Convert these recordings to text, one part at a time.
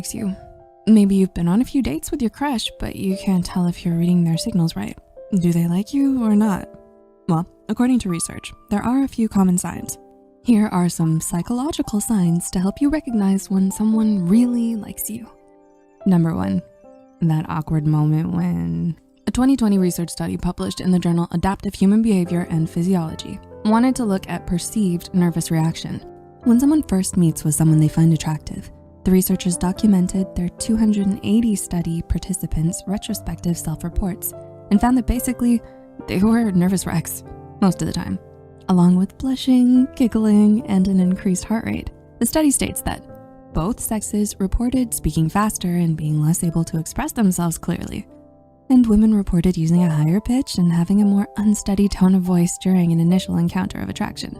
likes you. Maybe you've been on a few dates with your crush, but you can't tell if you're reading their signals right. Do they like you or not? Well, according to research, there are a few common signs. Here are some psychological signs to help you recognize when someone really likes you. Number 1, that awkward moment when... A 2020 research study published in the journal Adaptive Human Behavior and Physiology wanted to look at perceived nervous reaction. When someone first meets with someone they find attractive, the researchers documented their 280 study participants' retrospective self-reports and found that basically they were nervous wrecks most of the time, along with blushing, giggling, and an increased heart rate. The study states that both sexes reported speaking faster and being less able to express themselves clearly, and women reported using a higher pitch and having a more unsteady tone of voice during an initial encounter of attraction.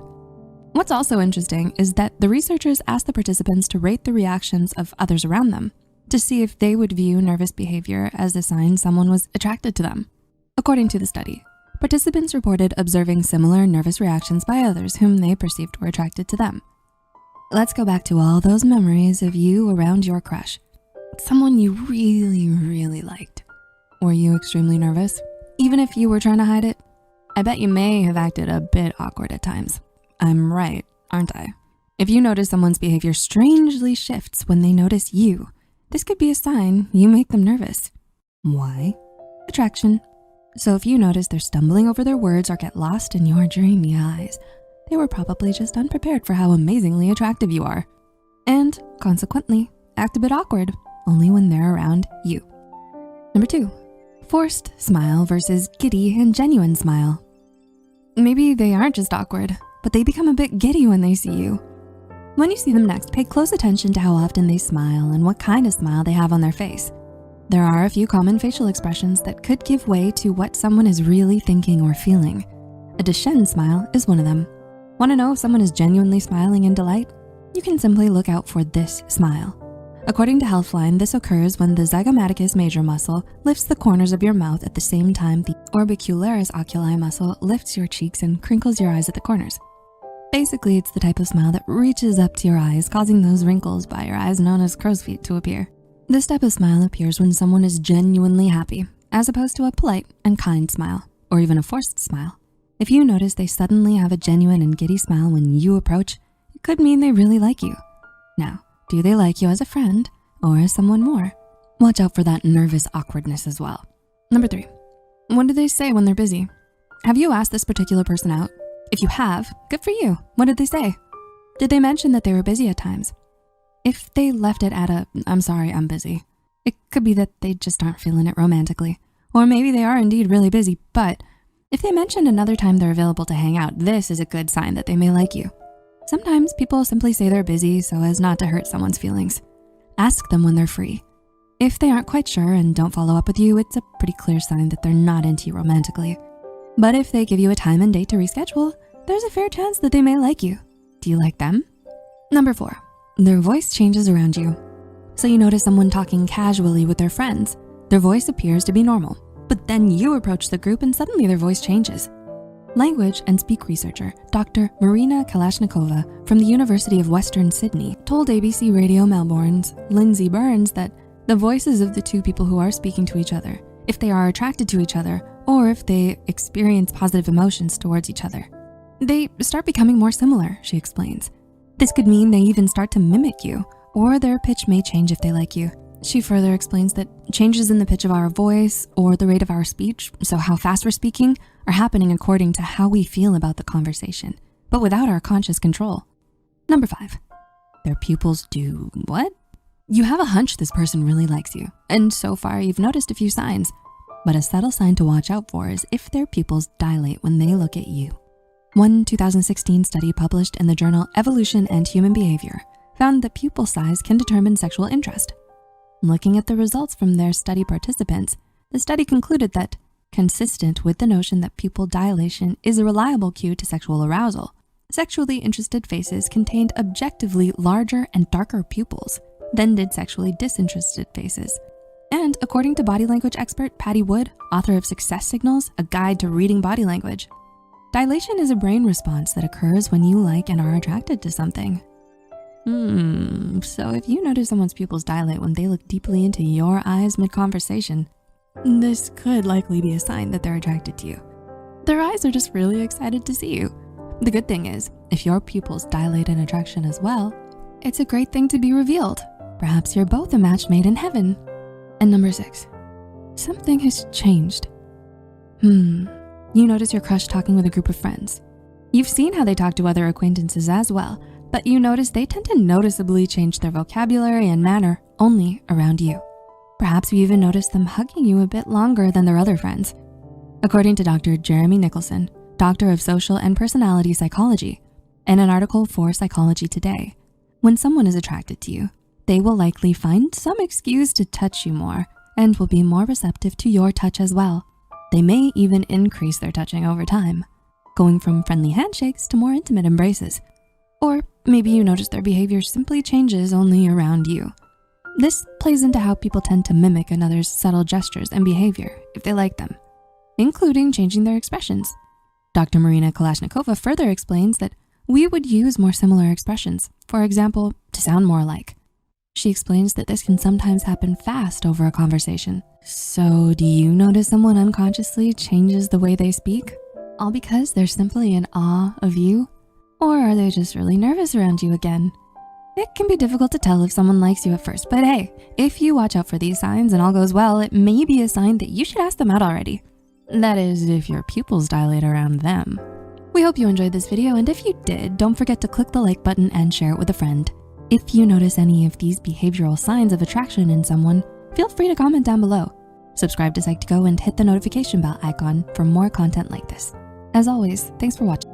What's also interesting is that the researchers asked the participants to rate the reactions of others around them to see if they would view nervous behavior as a sign someone was attracted to them. According to the study, participants reported observing similar nervous reactions by others whom they perceived were attracted to them. Let's go back to all those memories of you around your crush, someone you really liked. Were you extremely nervous, even if you were trying to hide it? I bet you may have acted a bit awkward at times. I'm right, aren't I? If you notice someone's behavior strangely shifts when they notice you, this could be a sign you make them nervous. Why? Attraction. So if you notice they're stumbling over their words or get lost in your dreamy eyes, they were probably just unprepared for how amazingly attractive you are. And consequently, act a bit awkward, only when they're around you. Number 2, forced smile versus giddy and genuine smile. Maybe they aren't just awkward, but they become a bit giddy when they see you. When you see them next, pay close attention to how often they smile and what kind of smile they have on their face. There are a few common facial expressions that could give way to what someone is really thinking or feeling. A Duchenne smile is one of them. Want to know if someone is genuinely smiling in delight? You can simply look out for this smile. According to Healthline, this occurs when the zygomaticus major muscle lifts the corners of your mouth at the same time the orbicularis oculi muscle lifts your cheeks and crinkles your eyes at the corners. Basically, it's the type of smile that reaches up to your eyes, causing those wrinkles by your eyes known as crow's feet to appear. This type of smile appears when someone is genuinely happy, as opposed to a polite and kind smile, or even a forced smile. If you notice they suddenly have a genuine and giddy smile when you approach, it could mean they really like you. Now, do they like you as a friend or as someone more? Watch out for that nervous awkwardness as well. Number 3, what do they say when they're busy? Have you asked this particular person out? If you have, good for you. What did they say? Did they mention that they were busy at times? If they left it at I'm sorry, I'm busy, it could be that they just aren't feeling it romantically. Or maybe they are indeed really busy, but if they mention another time they're available to hang out, this is a good sign that they may like you. Sometimes people simply say they're busy so as not to hurt someone's feelings. Ask them when they're free. If they aren't quite sure and don't follow up with you, it's a pretty clear sign that they're not into you romantically. But if they give you a time and date to reschedule, there's a fair chance that they may like you. Do you like them? Number 4, their voice changes around you. So you notice someone talking casually with their friends. Their voice appears to be normal, but then you approach the group and suddenly their voice changes. Language and speak researcher Dr. Marina Kalashnikova from the University of Western Sydney told ABC Radio Melbourne's Lindsay Burns that the voices of the two people who are speaking to each other, if they are attracted to each other, or if they experience positive emotions towards each other, they start becoming more similar, she explains. This could mean they even start to mimic you, or their pitch may change if they like you. She further explains that changes in the pitch of our voice or the rate of our speech, so how fast we're speaking, are happening according to how we feel about the conversation, but without our conscious control. Number 5, their pupils do what? You have a hunch this person really likes you, and so far you've noticed a few signs, but a subtle sign to watch out for is if their pupils dilate when they look at you. One 2016 study published in the journal Evolution and Human Behavior found that pupil size can determine sexual interest. Looking at the results from their study participants, the study concluded that, consistent with the notion that pupil dilation is a reliable cue to sexual arousal, sexually interested faces contained objectively larger and darker pupils than did sexually disinterested faces. And according to body language expert Patty Wood, author of Success Signals, A Guide to Reading Body Language, dilation is a brain response that occurs when you like and are attracted to something. So if you notice someone's pupils dilate when they look deeply into your eyes mid-conversation, this could likely be a sign that they're attracted to you. Their eyes are just really excited to see you. The good thing is, if your pupils dilate in attraction as well, it's a great thing to be revealed. Perhaps you're both a match made in heaven. And number 6, something has changed. You notice your crush talking with a group of friends. You've seen how they talk to other acquaintances as well, but you notice they tend to noticeably change their vocabulary and manner only around you. Perhaps you even notice them hugging you a bit longer than their other friends. According to Dr. Jeremy Nicholson, Doctor of Social and Personality Psychology, in an article for Psychology Today, when someone is attracted to you, they will likely find some excuse to touch you more and will be more receptive to your touch as well. They may even increase their touching over time, going from friendly handshakes to more intimate embraces. Or maybe you notice their behavior simply changes only around you. This plays into how people tend to mimic another's subtle gestures and behavior if they like them, including changing their expressions. Dr. Marina Kalashnikova further explains that we would use more similar expressions, for example, to sound more alike. She explains that this can sometimes happen fast over a conversation. So do you notice someone unconsciously changes the way they speak, all because they're simply in awe of you? Or are they just really nervous around you again? It can be difficult to tell if someone likes you at first, but hey, if you watch out for these signs and all goes well, it may be a sign that you should ask them out already. That is, if your pupils dilate around them. We hope you enjoyed this video, and if you did, don't forget to click the like button and share it with a friend. If you notice any of these behavioral signs of attraction in someone, feel free to comment down below. Subscribe to Psych2Go and hit the notification bell icon for more content like this. As always, thanks for watching.